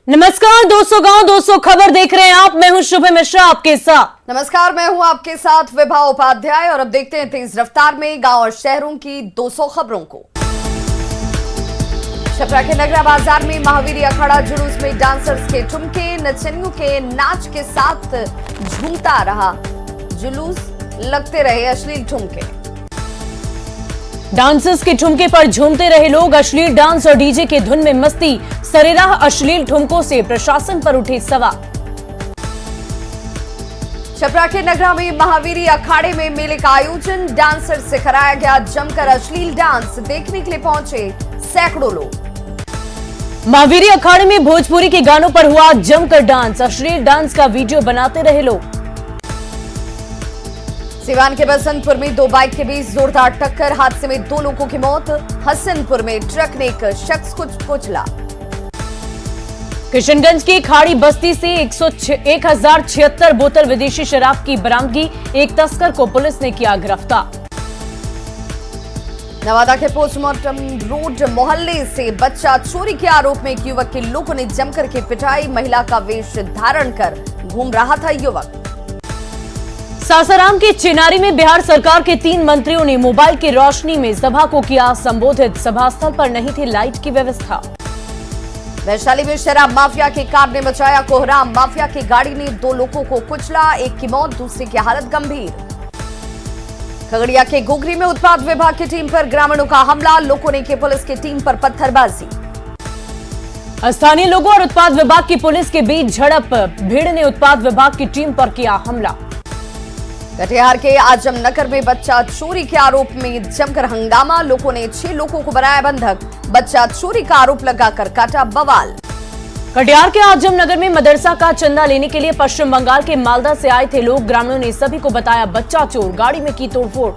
नमस्कार 200 गांव 200 खबर देख रहे हैं आप। मैं हूं शुभ मिश्रा आपके साथ। नमस्कार, मैं हूं आपके साथ विभा उपाध्याय और अब देखते हैं तेज रफ्तार में गांव और शहरों की 200 खबरों को। छपरा के नगरा बाजार में महावीर अखाड़ा जुलूस में डांसर्स के ठुमके नचनियों के नाच के साथ झूमता रहा जुलूस, लगते रहे अश्लील ठुमके। डांसर्स के ठुमके पर झूमते रहे लोग, अश्लील डांस और डीजे के धुन में मस्ती, सरेराह अश्लील ठुमकों से प्रशासन पर उठे सवाल। छपरा के नगरा में महावीर अखाड़े में मेले का आयोजन, डांसर से कराया गया जमकर अश्लील डांस, देखने के लिए पहुंचे सैकड़ों लोग। महावीर अखाड़े में भोजपुरी के गानों पर हुआ जमकर डांस, अश्लील डांस का वीडियो बनाते रहे लोग। सिवान के बसंतपुर में दो बाइक के बीच जोरदार टक्कर, हादसे में 2 लोगों की मौत। हसनपुर में ट्रक ने एक शख्स को कुचला। किशनगंज की खाड़ी बस्ती से 1076 बोतल विदेशी शराब की बरामदगी, एक तस्कर को पुलिस ने किया गिरफ्तार। नवादा के पोस्टमार्टम रोड मोहल्ले से बच्चा चोरी के आरोप में एक युवक के लोगों ने जमकर के पिटाई, महिला का वेश धारण कर घूम रहा था युवक। सासाराम के चिनारी में बिहार सरकार के 3 मंत्रियों ने मोबाइल की रोशनी में सभा को किया संबोधित, सभा स्थल पर नहीं थी लाइट की व्यवस्था। वैशाली में शराब माफिया की कार ने मचाया कोहराम, माफिया की गाड़ी ने 2 लोगों को कुचला, एक की मौत, दूसरे की हालत गंभीर। खगड़िया के गोगरी में उत्पाद विभाग की टीम पर ग्रामीणों का हमला, लोगों ने की पुलिस की टीम पर पत्थरबाजी। स्थानीय लोगों और उत्पाद विभाग की पुलिस के बीच झड़प, भीड़ ने उत्पाद विभाग की टीम पर किया हमला। कटिहार के आजमनगर में बच्चा चोरी के आरोप में जमकर हंगामा, लोगों ने 6 लोगों को बनाया बंधक, बच्चा चोरी का आरोप लगाकर काटा बवाल। कटिहार के आजमनगर में मदरसा का चंदा लेने के लिए पश्चिम बंगाल के मालदा से आए थे लोग, ग्रामीणों ने सभी को बताया बच्चा चोर, गाड़ी में की तोड़फोड़।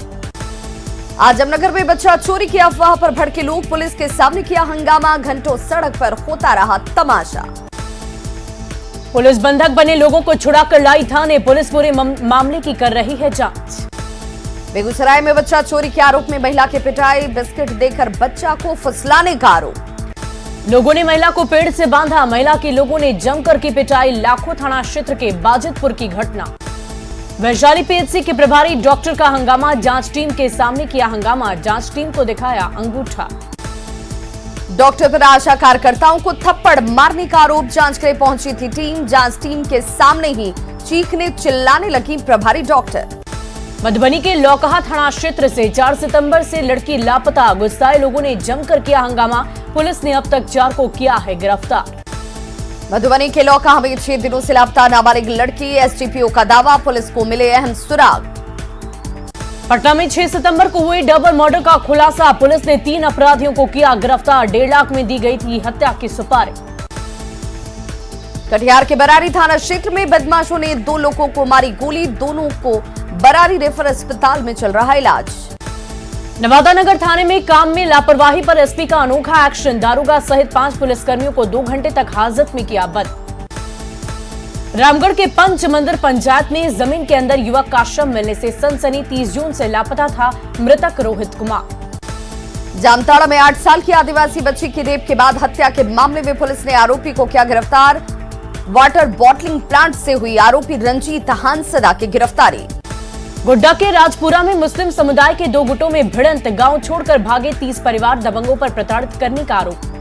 आजमनगर में बच्चा चोरी की अफवाह पर भड़के लोग, पुलिस के सामने किया हंगामा, घंटों सड़क पर होता रहा तमाशा। पुलिस बंधक बने लोगों को छुड़ाकर लाई थाने, पुलिस पूरे मामले की कर रही है जांच। बेगूसराय में बच्चा चोरी के आरोप में महिला की पिटाई, बिस्किट देकर बच्चा को फुसलाने का आरोप। लोगों ने महिला को पेड़ से बांधा, महिला के लोगों ने जमकर की पिटाई, लाखों थाना क्षेत्र के बाजितपुर की घटना। वैशाली पीएचसी के प्रभारी डॉक्टर का हंगामा, जांच टीम के सामने किया हंगामा, जांच टीम को दिखाया अंगूठा। डॉक्टर पर आशा कार्यकर्ताओं को थप्पड़ मारने का आरोप, जांच के लिए पहुंची थी टीम, जांच टीम के सामने ही चीखने चिल्लाने लगी प्रभारी डॉक्टर। मधुबनी के लौकहा थाना क्षेत्र से 4 सितंबर से लड़की लापता, गुस्साए लोगों ने जमकर किया हंगामा, पुलिस ने अब तक 4 को किया है गिरफ्तार। मधुबनी के लौकहा में 6 दिनों से लापता नाबालिग लड़की, एसडीपीओ का दावा, पुलिस को मिले अहम सुराग। पटना में 6 सितंबर को हुए डबल मर्डर का खुलासा, पुलिस ने 3 अपराधियों को किया गिरफ्तार, 1.5 लाख में दी गई थी हत्या की सुपारी। कटिहार के बरारी थाना क्षेत्र में बदमाशों ने 2 लोगों को मारी गोली, दोनों को बरारी रेफर अस्पताल में चल रहा इलाज। नवादा नगर थाने में काम में लापरवाही पर एसपी का अनोखा एक्शन, दारोगा सहित 5 पुलिसकर्मियों को 2 घंटे तक हाजत में किया बंद। रामगढ़ के पंचमंदिर पंचायत में जमीन के अंदर युवक का शव मिलने से सनसनी, 30 जून से लापता था मृतक रोहित कुमार। जामताड़ा में 8 साल की आदिवासी बच्ची की रेप के बाद हत्या के मामले में पुलिस ने आरोपी को किया गिरफ्तार, वाटर बॉटलिंग प्लांट से हुई आरोपी रंजीत हांसदा की गिरफ्तारी। गोड्डा के राजपुरा में मुस्लिम समुदाय के 2 गुटों में भिड़ंत, गांव छोड़कर भागे 30 परिवार, दबंगों पर प्रताड़ित करने का आरोप।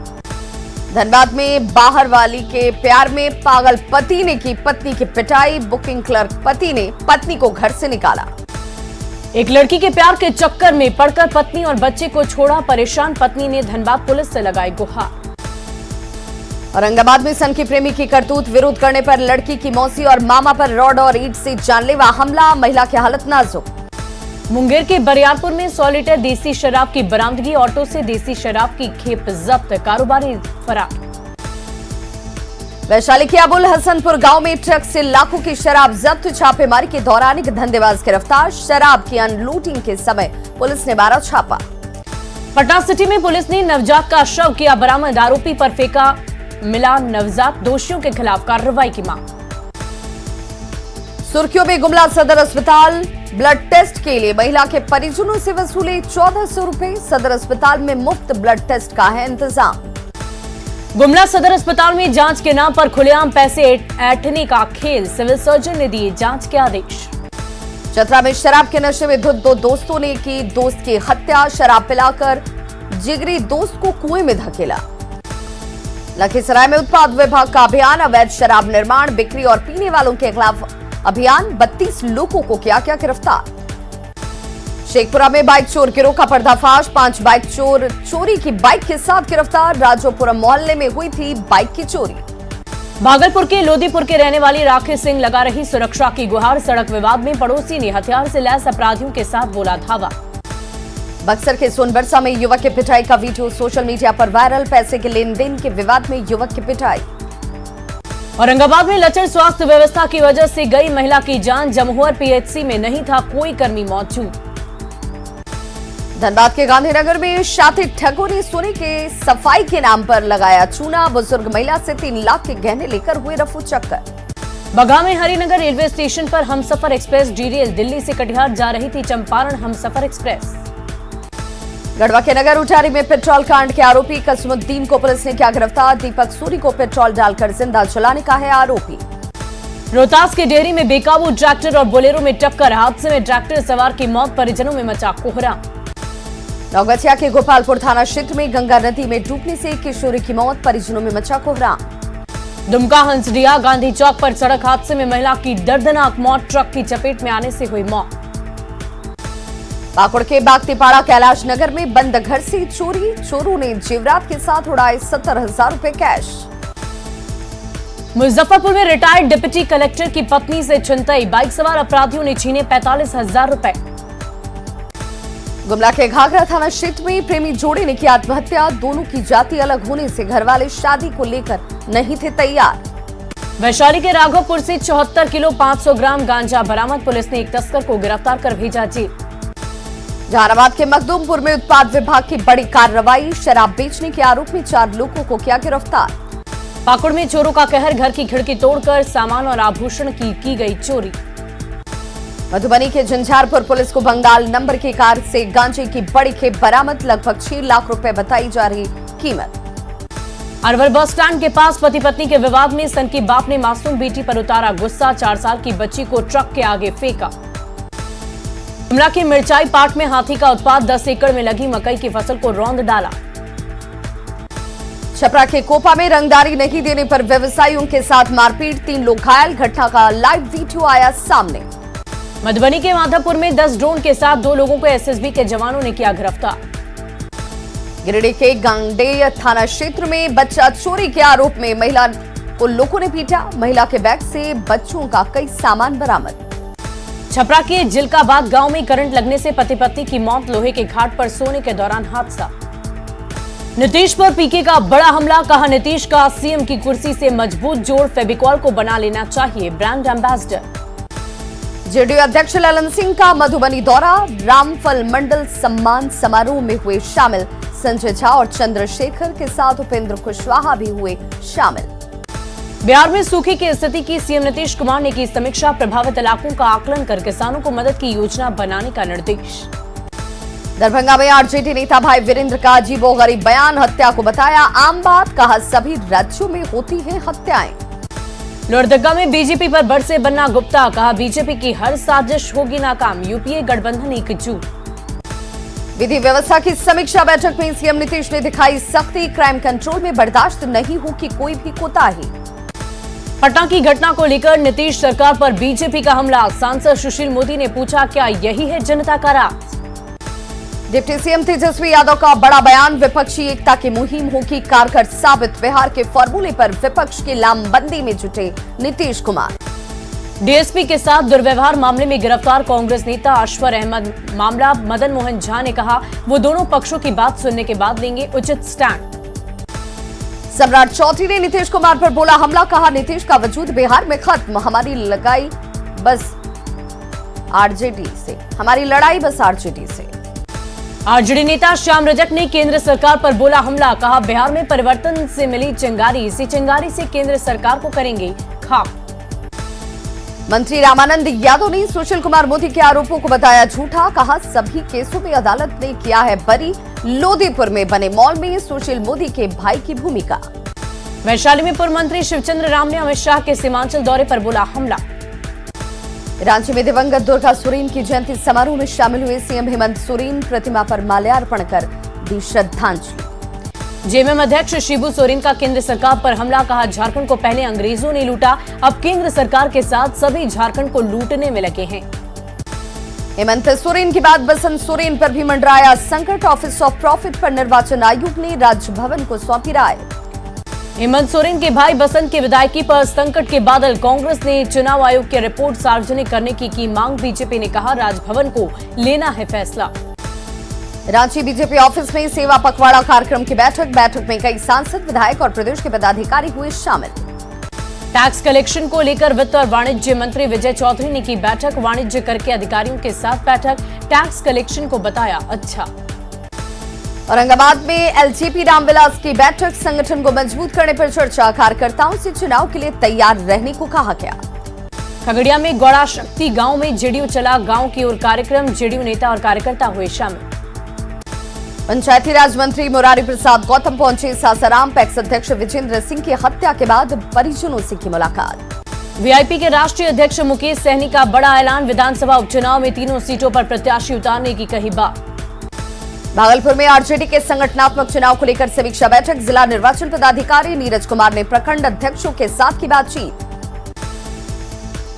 धनबाद में बाहर वाली के प्यार में पागल पति ने की पत्नी की पिटाई, बुकिंग क्लर्क पति ने पत्नी को घर से निकाला। एक लड़की के प्यार के चक्कर में पड़कर पत्नी और बच्चे को छोड़ा, परेशान पत्नी ने धनबाद पुलिस से लगाई गुहार। औरंगाबाद में सनकी प्रेमी की करतूत, विरोध करने पर लड़की की मौसी और मामा पर रॉड और ईंट से जानलेवा हमला, महिला की हालत नाजुक। मुंगेर के बरियारपुर में 100 लीटर देसी शराब की बरामदगी, ऑटो से देसी शराब की खेप जब्त, कारोबारी फरार। वैशाली के अबुल हसनपुर गांव में ट्रक से लाखों की शराब जब्त, छापेमारी के दौरान एक धंधेबाज गिरफ्तार, शराब की अनलोडिंग के समय पुलिस ने 12 छापा। पटना सिटी में पुलिस ने नवजात का शव किया बरामद, आरोपी पर फेंका मिला नवजात, दोषियों के खिलाफ कार्रवाई की मांग। सुर्खियों में गुमला सदर अस्पताल, ब्लड टेस्ट के लिए महिला के परिजनों से वसूले 1400 रुपए, सदर अस्पताल में मुफ्त ब्लड टेस्ट का है इंतजाम। गुमला सदर अस्पताल में जांच के नाम पर खुलेआम पैसे ऐंठने का खेल, सिविल सर्जन ने दिए जांच के आदेश। चतरा में शराब के नशे में धुत 2 दोस्तों ने की दोस्त की हत्या, शराब पिलाकर जिगरी दोस्त को कुएं में धकेला। लखीसराय में उत्पाद विभाग का अभियान, अवैध शराब निर्माण, बिक्री और पीने वालों के खिलाफ अभियान, 32 लोगों को किया गिरफ्तार। शेखपुरा में बाइक चोर गिरोह का पर्दाफाश, 5 बाइक चोर चोरी की बाइक के साथ गिरफ्तार। राजोपुरम मोहल्ले में हुई थी बाइक की चोरी। भागलपुर के लोदीपुर के रहने वाली राखी सिंह लगा रही सुरक्षा की गुहार, सड़क विवाद में पड़ोसी ने हथियार से लैस अपराधियों के साथ बोला धावा। बक्सर के सोनबरसा में युवक की पिटाई का वीडियो सोशल मीडिया पर वायरल, पैसे के लेन देन के विवाद में युवक की पिटाई। औरंगाबाद में लचर स्वास्थ्य व्यवस्था की वजह से गई महिला की जान, जमहुर पीएचसी में नहीं था कोई कर्मी मौजूद। धनबाद के गांधीनगर में शातिर ठगों ने सोने के सफाई के नाम पर लगाया चूना, बुजुर्ग महिला से 3 लाख के गहने लेकर हुए रफू चक्कर। बगहा में हरिनगर रेलवे स्टेशन पर हमसफर एक्सप्रेस डीडीएल, दिल्ली से कटिहार जा रही थी चंपारण हमसफर एक्सप्रेस। गढ़वा के नगर उटारी में पेट्रोल कांड के आरोपी कसमुद्दीन को पुलिस ने किया गिरफ्तार, दीपक सूरी को पेट्रोल डालकर जिंदा जलाने का है आरोपी। रोहतास के डेहरी में बेकाबू ट्रैक्टर और बोलेरो में टक्कर, हादसे में ट्रैक्टर सवार की मौत, परिजनों में मचा कोहराम। नौगछिया के गोपालपुर थाना क्षेत्र में गंगा नदी में डूबने से एक किशोरी की मौत, परिजनों में मचा कोहराम। दुमका हंसडिया गांधी चौक पर सड़क हादसे में महिला की दर्दनाक मौत, ट्रक की चपेट में आने से हुई मौत। पाकुड़ के बागतीपाड़ा कैलाश नगर में बंद घर से चोरी, चोरों ने जेवरात के साथ उड़ाए 70,000 रुपए कैश। मुजफ्फरपुर में रिटायर्ड डिप्टी कलेक्टर की पत्नी से छिनतई, बाइक सवार अपराधियों ने छीने 45,000 रुपए। गुमला के घाघरा थाना क्षेत्र में प्रेमी जोड़े ने की आत्महत्या, दोनों की जाति अलग होने से घरवाले शादी को लेकर नहीं थे तैयार। वैशाली के राघवपुर से 74 किलो 500 ग्राम गांजा बरामद, पुलिस ने एक तस्कर को गिरफ्तार कर भेजा जेल। जहानाबाद के मखदूमपुर में उत्पाद विभाग की बड़ी कार्रवाई, शराब बेचने के आरोप में 4 लोगों को किया गिरफ्तार। पाकुड़ में चोरों का कहर, घर की खिड़की तोड़कर सामान और आभूषण की गई चोरी। मधुबनी के झंझारपुर पुलिस को बंगाल नंबर की कार से गांजे की बड़ी खेप बरामद, लगभग 6 लाख रुपए बताई जा रही कीमत। अरवल बस स्टैंड के पास पति पत्नी के विवाद में सन की बाप ने मासूम बेटी पर उतारा गुस्सा, 4 साल की बच्ची को ट्रक के आगे फेंका। शिमला के मिर्चाई पाट में हाथी का उत्पात, 10 एकड़ में लगी मकई की फसल को रौंद डाला। छपरा के कोपा में रंगदारी नहीं देने पर व्यवसायियों के साथ मारपीट, 3 लोग घायल, घटना का लाइव वीडियो आया सामने। मधुबनी के माधवपुर में 10 ड्रोन के साथ 2 लोगों को एसएसबी के जवानों ने किया गिरफ्तार। गिरिडीह के गांगडेय थाना क्षेत्र में बच्चा चोरी के आरोप में महिला को लोगों ने पीटा, महिला के बैग से बच्चों का कई सामान बरामद। छपरा के जिलकाबाद गांव में करंट लगने से पति पत्नी की मौत, लोहे के घाट पर सोने के दौरान हादसा। नीतीश पर पीके का बड़ा हमला, कहा नीतीश का सीएम की कुर्सी से मजबूत जोड़, फेविकॉल को बना लेना चाहिए ब्रांड एम्बेसडर। जेडीयू अध्यक्ष ललन सिंह का मधुबनी दौरा, रामफल मंडल सम्मान समारोह में हुए शामिल, संजय झा और चंद्रशेखर के साथ उपेंद्र कुशवाहा भी हुए शामिल। बिहार में सूखे की स्थिति की सीएम नीतीश कुमार ने की समीक्षा, प्रभावित इलाकों का आकलन कर किसानों को मदद की योजना बनाने का निर्देश। दरभंगा में आरजेडी नेता भाई वीरेंद्र का अजीबोगरीब बयान, हत्या को बताया आम बात, कहा सभी राज्यों में होती हैं हत्याएं। लोहरदगा में बीजेपी पर बरसे बन्ना गुप्ता, कहा बीजेपी की हर साजिश होगी नाकाम, यूपीए गठबंधन एकजुट। विधि व्यवस्था की समीक्षा बैठक में सीएम नीतीश ने दिखाई सख्ती, क्राइम कंट्रोल में बर्दाश्त नहीं होगी कोई भी कोताही। पटना की घटना को लेकर नीतीश सरकार पर बीजेपी का हमला, सांसद सुशील मोदी ने पूछा क्या यही है जनता का राज। डिप्टी सीएम तेजस्वी यादव का बड़ा बयान, विपक्षी एकता की मुहिम होगी कारगर साबित, बिहार के फॉर्मूले पर विपक्ष की लामबंदी में जुटे नीतीश कुमार। डीएसपी के साथ दुर्व्यवहार मामले में गिरफ्तार कांग्रेस नेता अशफर अहमद, मामला मदन मोहन झा ने कहा वो दोनों पक्षों की बात सुनने के बाद लेंगे उचित स्टैंड। सम्राट चौधरी ने नीतीश कुमार पर बोला हमला, कहा नीतीश का वजूद बिहार में खत्म, हमारी लड़ाई बस आरजेडी से। आरजेडी नेता श्याम रजक ने केंद्र सरकार पर बोला हमला, कहा बिहार में परिवर्तन से मिली चिंगारी, इसी चिंगारी से केंद्र सरकार को करेंगे खाक। मंत्री रामानंद यादव ने सुशील कुमार मोदी के आरोपों को बताया झूठा, कहा सभी केसों में अदालत ने किया है बरी, लोदीपुर में बने मॉल में सुशील मोदी के भाई की भूमिका। वैशाली में पूर्व मंत्री शिवचंद्र राम ने अमित शाह के सीमांचल दौरे पर बोला हमला। रांची में दिवंगत दुर्गा सोरेन की जयंती समारोह में शामिल हुए सीएम हेमंत सोरेन, प्रतिमा पर माल्यार्पण कर दी श्रद्धांजलि। जेएमएम अध्यक्ष शिबू सोरेन का केंद्र सरकार पर हमला, कहा झारखंड को पहले अंग्रेजों ने लूटा, अब केंद्र सरकार के साथ सभी झारखंड को लूटने में लगे हैं। हेमंत सोरेन के बाद बसंत सोरेन पर भी मंडराया संकट, ऑफिस ऑफ प्रॉफिट पर निर्वाचन आयोग ने राजभवन को सौंपी राय। हेमंत सोरेन के भाई बसंत की विदायगी पर संकट के बादल, कांग्रेस ने चुनाव आयोग की रिपोर्ट सार्वजनिक करने की मांग, बीजेपी ने कहा राजभवन को लेना है फैसला। रांची बीजेपी ऑफिस में सेवा पखवाड़ा कार्यक्रम की बैठक में कई सांसद, विधायक और प्रदेश के पदाधिकारी हुए शामिल। टैक्स कलेक्शन को लेकर वित्त और वाणिज्य मंत्री विजय चौधरी ने की बैठक, वाणिज्य कर के अधिकारियों के साथ बैठक, टैक्स कलेक्शन को बताया अच्छा। औरंगाबाद में एलजेपी रामविलास की बैठक, संगठन को मजबूत करने पर चर्चा, कार्यकर्ताओं से चुनाव के लिए तैयार रहने को कहा गया। खगड़िया में गौड़ा शक्ति गांव में जेडीयू चला गांव की ओर कार्यक्रम, जेडीयू नेता और कार्यकर्ता हुए शामिल। पंचायती राज मंत्री मुरारी प्रसाद गौतम पहुंचे सासाराम, पैक्स अध्यक्ष विजेंद्र सिंह की हत्या के बाद परिजनों से की मुलाकात। वीआईपी के राष्ट्रीय अध्यक्ष मुकेश सहनी का बड़ा ऐलान, विधानसभा उपचुनाव में तीनों सीटों पर प्रत्याशी उतारने की कही बात। भागलपुर में आरजेडी के संगठनात्मक चुनाव को लेकर समीक्षा बैठक, जिला निर्वाचन पदाधिकारी नीरज कुमार ने प्रखंड अध्यक्षों के साथ की बातचीत।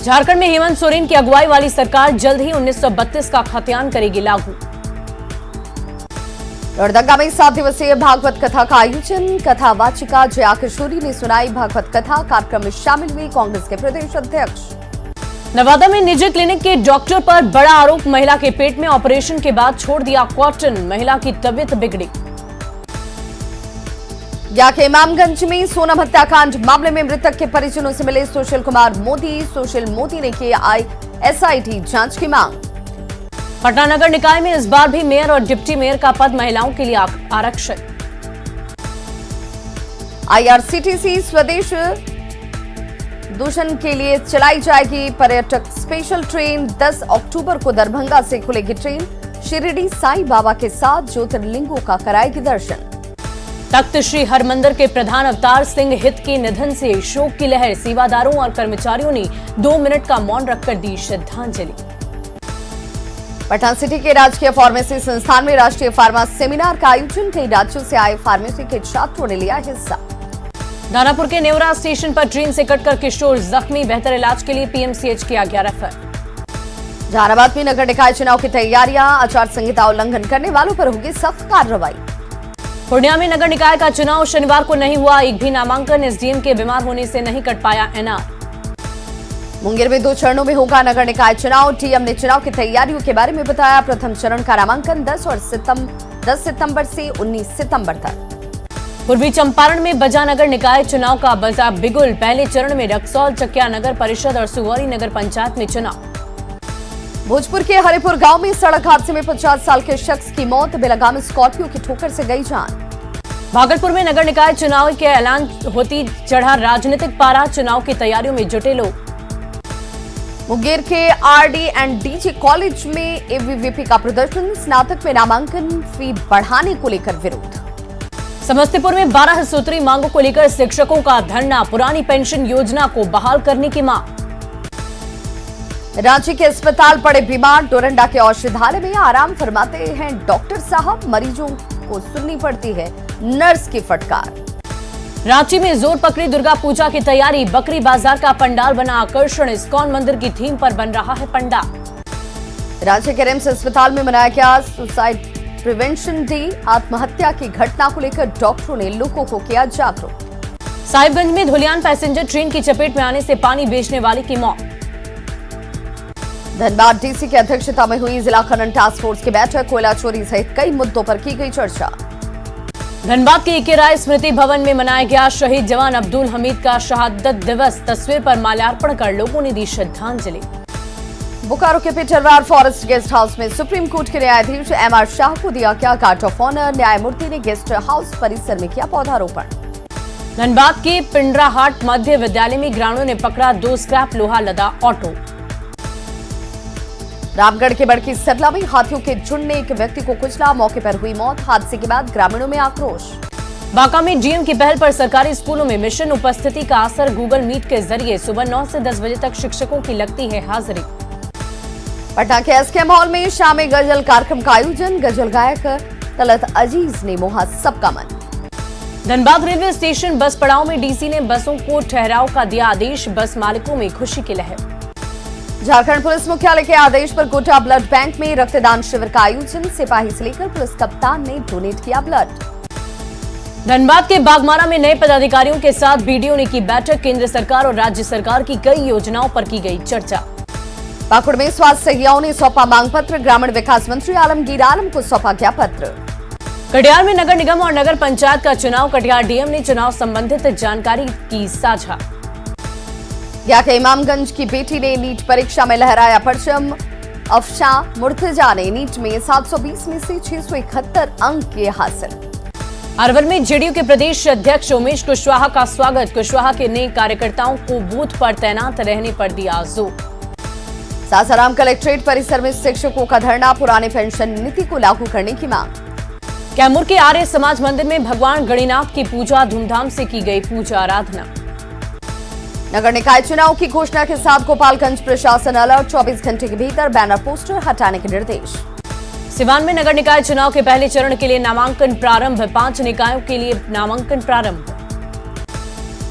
झारखंड में हेमंत सोरेन की अगुवाई वाली सरकार जल्द ही 1932 का खतियान करेगी लागू। लोहरदगा में 7 दिवसीय भागवत कथा का आयोजन, कथा वाचिका जया किशोरी ने सुनाई भागवत कथा, कार्यक्रम में शामिल हुए कांग्रेस के प्रदेश अध्यक्ष। नवादा में निजी क्लिनिक के डॉक्टर पर बड़ा आरोप, महिला के पेट में ऑपरेशन के बाद छोड़ दिया कॉटन, महिला की तबीयत बिगड़ी। या के इमामगंज में सोनम हत्याकांड मामले में मृतक के परिजनों से मिले सुशील कुमार मोदी, सुशील मोदी ने की एसआईटी जांच की मांग। पटना नगर निकाय में इस बार भी मेयर और डिप्टी मेयर का पद महिलाओं के लिए आरक्षित। आईआरसीटीसी स्वदेश दूषण के लिए चलाई जाएगी पर्यटक स्पेशल ट्रेन, 10 अक्टूबर को दरभंगा से खुलेगी ट्रेन, शिरडी साईं बाबा के साथ ज्योतिर्लिंगों का कराएगी दर्शन। तख्त श्री हरमंदिर के प्रधान अवतार सिंह हित के निधन से शोक की लहर, सेवादारों और कर्मचारियों ने 2 मिनट का मौन रखकर दी श्रद्धांजलि। पटना सिटी के राजकीय फार्मेसी संस्थान में राष्ट्रीय फार्मा सेमिनार का आयोजन, कई राज्यों से आए फार्मेसी के छात्रों ने लिया हिस्सा। दानापुर के नेवरा स्टेशन पर ट्रेन से कटकर किशोर जख्मी, बेहतर इलाज के लिए पीएमसीएच किया गया रेफर। जहानाबाद में नगर निकाय चुनाव की तैयारियां, आचार संहिता उल्लंघन करने वालों पर होगी सख्त कार्रवाई। पूर्णिया में नगर निकाय का चुनाव शनिवार को नहीं हुआ, एक भी नामांकन, एसडीएम के बीमार होने से नहीं कट पाया एनआर। मुंगेर में 2 चरणों में होगा नगर निकाय चुनाव, टीएम ने चुनाव की तैयारियों के बारे में बताया, प्रथम चरण का नामांकन 10 सितंबर से 19 सितंबर तक। पूर्वी चंपारण में बजा नगर निकाय चुनाव का बजा बिगुल, पहले चरण में रक्सौल, चकिया नगर परिषद और सुगौली नगर पंचायत में चुनाव। भोजपुर के हरिपुर गांव में सड़क हादसे में 50 साल के शख्स की मौत, बेलगाम स्कॉर्पियो की ठोकर से गई जान। भागलपुर में नगर निकाय चुनाव के ऐलान होती चढ़ा राजनीतिक पारा, चुनाव की तैयारियों में जुटे लोग। मुंगेर के आरडी&डीजे कॉलेज में एबीवीपी का प्रदर्शन, स्नातक में नामांकन फी बढ़ाने को लेकर विरोध। समस्तीपुर में 12 सूत्री मांगों को लेकर शिक्षकों का धरना, पुरानी पेंशन योजना को बहाल करने की मांग। रांची के अस्पताल पड़े बीमार, डोरंडा के औषधालय में आराम फरमाते हैं डॉक्टर साहब, मरीजों को सुननी पड़ती है नर्स की फटकार। रांची में जोर पकड़ी दुर्गा पूजा की तैयारी, बकरी बाजार का पंडाल बना आकर्षण, इस्कॉन मंदिर की थीम पर बन रहा है पंडाल। रांची के रिम्स अस्पताल में मनाया गया सुसाइड प्रिवेंशन डे, आत्महत्या की घटना को लेकर डॉक्टरों ने लोगों को किया जागरूक। साहिबगंज में धुलियान पैसेंजर ट्रेन की चपेट में आने से पानी बेचने वाले की मौत। धनबाद डीसी की अध्यक्षता में हुई जिला खनन टास्क फोर्स की बैठक, कोयला चोरी सहित कई मुद्दों पर की गई चर्चा। धनबाद के एके राय स्मृति भवन में मनाया गया शहीद जवान अब्दुल हमीद का शहादत दिवस, तस्वीर पर माल्यार्पण कर लोगों ने दी श्रद्धांजलि। बोकारो के पिटरवार फॉरेस्ट गेस्ट हाउस में सुप्रीम कोर्ट के न्यायाधीश एमआर शाह को दिया गया गार्ड ऑफ ऑनर, न्यायमूर्ति ने गेस्ट हाउस परिसर में किया पौधारोपण। धनबाद के पिंडराहाट मध्य विद्यालय में ग्रामीणों ने पकड़ा 2 स्क्रैप लोहा लदा ऑटो। रामगढ़ के बड़की सरला में हाथियों के झुंड ने एक व्यक्ति को कुचला, मौके पर हुई मौत, हादसे के बाद ग्रामीणों में आक्रोश। बांका में डीएम की पहल पर सरकारी स्कूलों में मिशन उपस्थिति का असर। गूगल मीट के जरिए सुबह 9 से 10 बजे तक शिक्षकों की लगती है हाजिरी। पटना के एसकेएम हॉल में शामी गजल कार्यक्रम का आयोजन। गजल गायक तलत अजीज ने मोहा सबका मन। धनबाद रेलवे स्टेशन बस पड़ाव में डीसी ने बसों को ठहराव का दिया आदेश। बस मालिकों में खुशी की लहर। झारखंड पुलिस मुख्यालय के आदेश पर कोटा ब्लड बैंक में रक्तदान शिविर का आयोजन। सिपाही से लेकर पुलिस कप्तान ने डोनेट किया ब्लड। धनबाद के बागमारा में नए पदाधिकारियों के साथ बीडीओ ने की बैठक। केंद्र सरकार और राज्य सरकार की कई योजनाओं पर की गई चर्चा। पाकुड़ में स्वास्थ्य सहयोगियों ने सौंपा मांग पत्र। ग्रामीण विकास मंत्री आलमगीर आलम को सौंपा ज्ञापन। कटिहार में नगर निगम और नगर पंचायत का चुनाव। कटिहार डीएम ने चुनाव संबंधित जानकारी की साझा। गया के इमामगंज की बेटी ने नीट परीक्षा में लहराया परचम। अफशा मुर्तजा ने नीट में 720 में से 671 अंक किए हासिल। अरवल में जेडीयू के प्रदेश अध्यक्ष उमेश कुशवाहा का स्वागत। कुशवाहा के ने कार्यकर्ताओं को बूथ पर तैनात रहने पर दिया जोर। सासाराम कलेक्ट्रेट परिसर में शिक्षकों का धरना। पुराने पेंशन नीति को लागू करने की मांग। कैमूर के आर्य समाज मंदिर में भगवान गणिनाथ की पूजा। धूमधाम से की गई पूजा आराधना। नगर निकाय चुनाव की घोषणा के साथ गोपालगंज प्रशासन अलर्ट। 24 घंटे के भीतर बैनर पोस्टर हटाने के निर्देश। सिवान में नगर निकाय चुनाव के पहले चरण के लिए नामांकन प्रारंभ। 5 निकायों के लिए नामांकन प्रारंभ।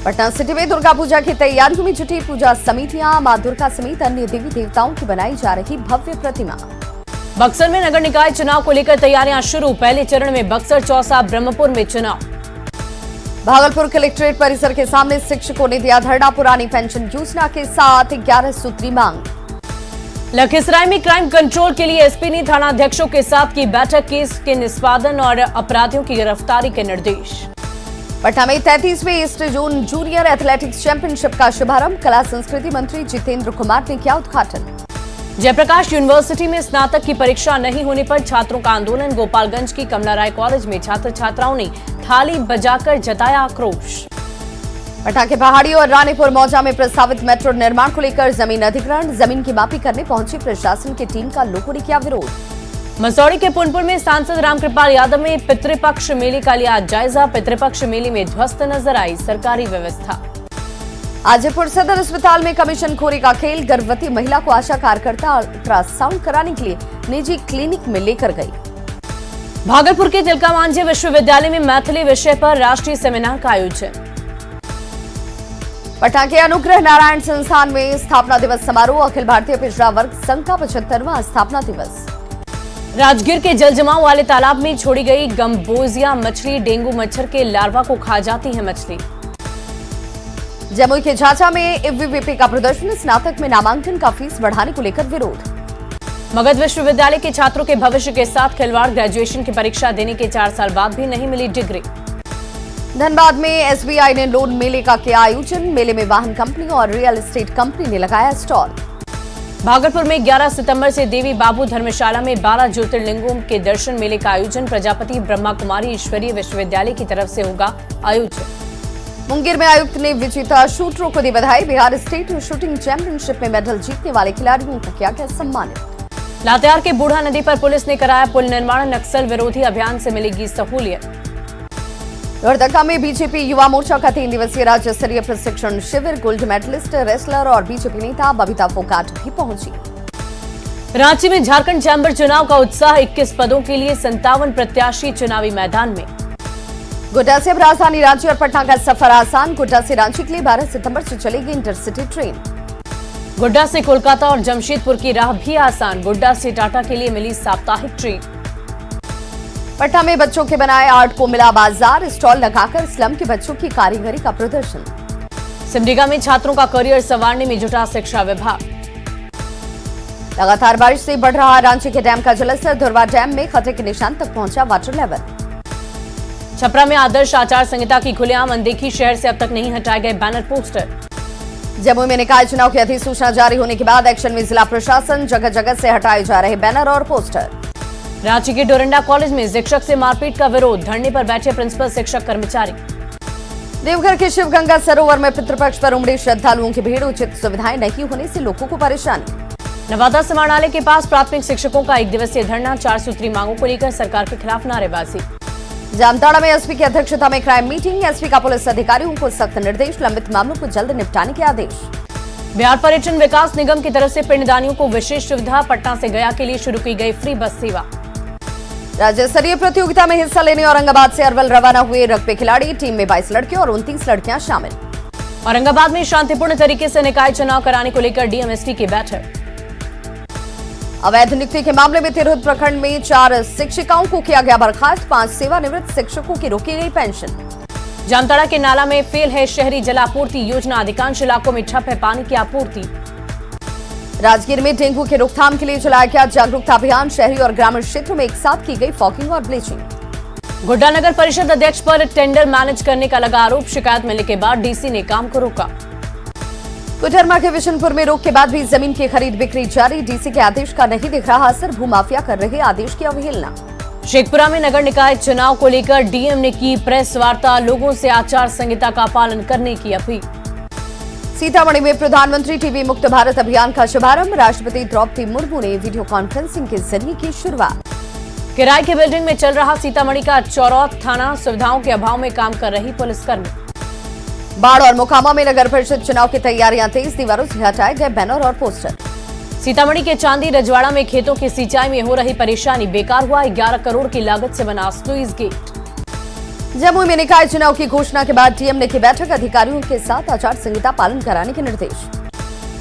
पटना सिटी में दुर्गा पूजा की तैयारियों में जुटी पूजा समितियां। मां दुर्गा समेत अन्य देवी देवताओं की बनाई जा रही भव्य प्रतिमा। बक्सर में नगर निकाय चुनाव को लेकर तैयारियां शुरू। पहले चरण में बक्सर, चौसा, ब्रह्मपुर में चुनाव। भागलपुर कलेक्ट्रेट परिसर के सामने शिक्षकों ने दिया धरना। पुरानी पेंशन योजना के साथ 11 सूत्री मांग। लखीसराय में क्राइम कंट्रोल के लिए एसपी ने थानाध्यक्षों के साथ की बैठक। केस के निष्पादन और अपराधियों की गिरफ्तारी के निर्देश। पटना में 33वें east zone junior athletics championship का शुभारंभ। कला संस्कृति मंत्री जितेंद्र कुमार ने किया उद्घाटन। जयप्रकाश यूनिवर्सिटी में स्नातक की परीक्षा नहीं होने पर छात्रों का आंदोलन। गोपालगंज की कमला राय कॉलेज में छात्र छात्राओं ने थाली बजाकर जताया आक्रोश। पटना के पहाड़ी और रानीपुर मौजा में प्रस्तावित मेट्रो निर्माण को लेकर जमीन अधिग्रहण। जमीन की मापी करने पहुंची प्रशासन की टीम का लोगों ने किया विरोध। मसौड़ी के पुनपुर में सांसद रामकृपाल यादव ने पितृपक्ष मेले का लिया जायजा। पितृपक्ष मेले में ध्वस्त नजर आई सरकारी व्यवस्था। हाजीपुर सदर अस्पताल में कमीशनखोरी का खेल। गर्भवती महिला को आशा कार्यकर्ता अल्ट्रासाउंड कराने के लिए निजी क्लिनिक में लेकर गई। भागलपुर के तिलका मांझी विश्वविद्यालय में मैथिली विषय पर राष्ट्रीय सेमिनार का आयोजन। पटना के अनुग्रह नारायण संस्थान में स्थापना दिवस समारोह। अखिल भारतीय पिछड़ा वर्ग संघ का 75वां स्थापना दिवस। राजगीर के जल जमाव वाले तालाब में छोड़ी गई गम्बोजिया मछली। डेंगू मच्छर के लार्वा को खा जाती है मछली। जमुई के झाझा में एबीवीपी का प्रदर्शन। स्नातक में नामांकन का फीस बढ़ाने को लेकर विरोध। मगध विश्वविद्यालय के छात्रों के भविष्य के साथ खिलवाड़। ग्रेजुएशन की परीक्षा देने के 4 साल बाद भी नहीं मिली डिग्री। धनबाद में एसबीआई ने लोन मेले का किया आयोजन। मेले में वाहन कंपनी और रियल एस्टेट कंपनी ने लगाया स्टॉल। भागलपुर में 11 सितंबर से देवी बाबू धर्मशाला में 12 ज्योतिर्लिंगों के दर्शन मेले का आयोजन। प्रजापति ब्रह्मा कुमारी ईश्वरीय विश्वविद्यालय की तरफ से होगा आयोजन। मुंगेर में आयुक्त ने विजेता शूटरों को दी बधाई। बिहार स्टेट शूटिंग चैंपियनशिप में मेडल जीतने वाले खिलाड़ियों को किया गया सम्मानित। लातेहार के बूढ़ा नदी पर पुलिस ने कराया पुल निर्माण। नक्सल विरोधी अभियान से मिलेगी सहूलियत। लोहरदगा में बीजेपी युवा मोर्चा का 3 दिवसीय राज्य स्तरीय प्रशिक्षण शिविर। गोल्ड मेडलिस्ट रेसलर और बीजेपी नेता बबीता फोगाट भी पहुंची। रांची में झारखंड चैंबर चुनाव का उत्साह। 21 पदों के लिए 57 प्रत्याशी चुनावी मैदान में। गोड्डा से अब राजधानी रांची और पटना का सफर आसान। गोड्डा से रांची के लिए 12 सितंबर से चलेगी इंटरसिटी ट्रेन। गोड्डा से कोलकाता और जमशेदपुर की राह भी आसान। गोड्डा से टाटा के लिए मिली साप्ताहिक ट्रेन। पटना में बच्चों के बनाए आर्ट को मिला बाजार। स्टॉल लगाकर स्लम के बच्चों की कारीगरी का प्रदर्शन। सिमडेगा में छात्रों का करियर संवारने में जुटा शिक्षा विभाग। लगातार बारिश से बढ़ रहा रांची के डैम का जलस्तर। धुरवा डैम में खतरे के निशान तक पहुंचा वाटर लेवल। छपरा में आदर्श आचार संहिता की खुलेआम अनदेखी। शहर से अब तक नहीं हटाए गए बैनर पोस्टर। जमुई में निकाय चुनाव की अधिसूचना जारी होने के बाद एक्शन में जिला प्रशासन। जगह जगह से हटाए जा रहे बैनर और पोस्टर। रांची के डोरंडा कॉलेज में शिक्षक से मारपीट का विरोध। धरने पर बैठे प्रिंसिपल, शिक्षक, कर्मचारी। देवघर के शिवगंगा सरोवर में पितृपक्ष पर उमड़ी श्रद्धालुओं की भीड़। उचित सुविधाएं नहीं होने से लोगों को परेशानी। नवादा समाहरणालय के पास प्राथमिक शिक्षकों का 1 दिवसीय धरना। 4 सूत्री मांगों को लेकर सरकार के खिलाफ नारेबाजी। जामताड़ा में एसपी की अध्यक्षता में क्राइम मीटिंग। एसपी का पुलिस अधिकारियों को सख्त निर्देश, लंबित मामलों को जल्द निपटाने के आदेश। बिहार पर्यटन विकास निगम की तरफ से पिंडदानियों को विशेष सुविधा। पटना से गया के लिए शुरू की गई फ्री बस सेवा। राज्य स्तरीय प्रतियोगिता में हिस्सा लेने औरंगाबाद से अरवल रवाना हुए रग्बी खिलाड़ी। टीम में 22 लड़के और 29 लड़कियां शामिल। औरंगाबाद में शांतिपूर्ण तरीके से निकाय चुनाव कराने को लेकर डीएमएसटी की बैठक। अवैध नियुक्ति के मामले में तिरहुत प्रखंड में 4 शिक्षिकाओं को किया गया बर्खास्त। 5 सेवानिवृत्त शिक्षकों की रोकी गई पेंशन। जामताड़ा के नाला में फेल है शहरी जलापूर्ति योजना। अधिकांश इलाकों में ठप है पानी की आपूर्ति। राजगीर में डेंगू की रोकथाम के लिए चलाया गया जागरूकता अभियान। शहरी और ग्रामीण क्षेत्रों में एक साथ की गई फॉगिंग और ब्लीचिंग। गोड्डा नगर परिषद अध्यक्ष पर टेंडर मैनेज करने का लगा आरोप। शिकायत मिलने के बाद डीसी ने काम को रोका। कोडरमा के विशनपुर में रोक के बाद भी जमीन की खरीद बिक्री जारी। डीसी के आदेश का नहीं दिख रहा असर। भूमाफिया कर रहे आदेश की अवहेलना। शेखपुरा में नगर निकाय चुनाव को लेकर डीएम ने की प्रेस वार्ता। लोगों से आचार संहिता का पालन करने की अपील। सीतामढ़ी में प्रधानमंत्री टीबी मुक्त भारत अभियान का शुभारंभ। राष्ट्रपति द्रौपदी मुर्मू ने वीडियो कॉन्फ्रेंसिंग के जरिए की शुरुआत। किराए की बिल्डिंग में चल रहा सीतामढ़ी का चौरौत थाना। सुविधाओं के अभाव में काम कर रही पुलिसकर्मी। बाढ़ और मोकामा में नगर परिषद चुनाव की तैयारियां तेज। दीवारों से हटाए गए बैनर और पोस्टर। सीतामढ़ी के चांदी रजवाड़ा में खेतों की सिंचाई में हो रही परेशानी। बेकार हुआ 11 करोड़ की लागत से बना स्लुइस गेट। जमुई में निकाय चुनाव की घोषणा के बाद डीएम ने की बैठक। अधिकारियों के साथ आचार संहिता पालन कराने के निर्देश।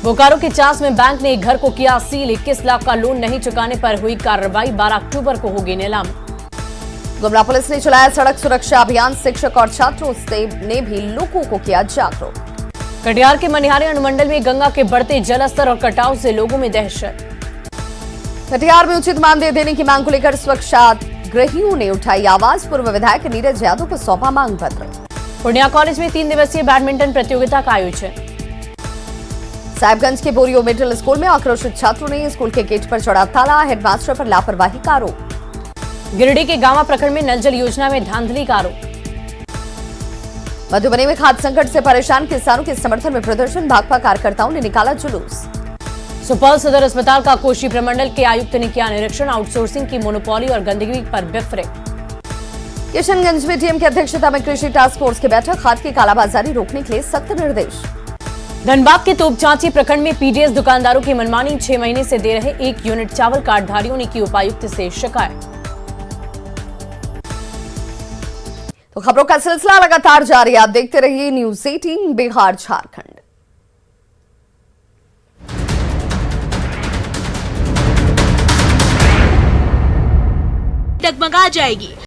बोकारो के चास में बैंक ने एक घर को किया सील। 21 लाख का लोन नहीं चुकाने पर हुई कार्रवाई। 12 अक्टूबर को होगी नीलामी। गुमला पुलिस ने चलाया सड़क सुरक्षा अभियान। शिक्षक और छात्रों ने भी लोगों को किया जागरूक। कटिहार के मनिहारी अनुमंडल में गंगा के बढ़ते जलस्तर और कटाव से लोगों में दहशत। कटिहार में उचित मानदेय देने की मांग को लेकर स्वच्छाग्रहियों ने उठाई आवाज। पूर्व विधायक नीरज यादव को सौंपा मांग पत्र। पूर्णिया कॉलेज में 3 दिवसीय बैडमिंटन प्रतियोगिता का आयोजन। साहिबगंज के बोरियो मिडिल स्कूल में आक्रोशित छात्रों ने स्कूल के गेट पर चढ़ा ताला। हेडमास्टर पर लापरवाही का आरोप। गिरिडीह के गांवा प्रखंड में नल जल योजना में धांधली का आरोप। मधुबनी में खाद्य संकट से परेशान किसानों के समर्थन में प्रदर्शन। भाकपा कार्यकर्ताओं ने निकाला जुलूस। सुपौल सदर अस्पताल का कोशी प्रमंडल के आयुक्त ने किया निरीक्षण। आउटसोर्सिंग की मोनोपोली और गंदगी पर बिफरे। किशनगंज में डीएम की अध्यक्षता में कृषि टास्क फोर्स की बैठक। खाद की कालाबाजारी रोकने के लिए सख्त निर्देश। धनबाद के तोपचांची प्रखंड में पीडीएस दुकानदारों की मनमानी। 6 महीने से दे रहे 1 यूनिट चावल कार्डधारियों ने की उपायुक्त से शिकायत। तो खबरों का सिलसिला लगातार जारी। आप देखते रहिए न्यूज़ 18 बिहार झारखंड। डगमगा जाएगी।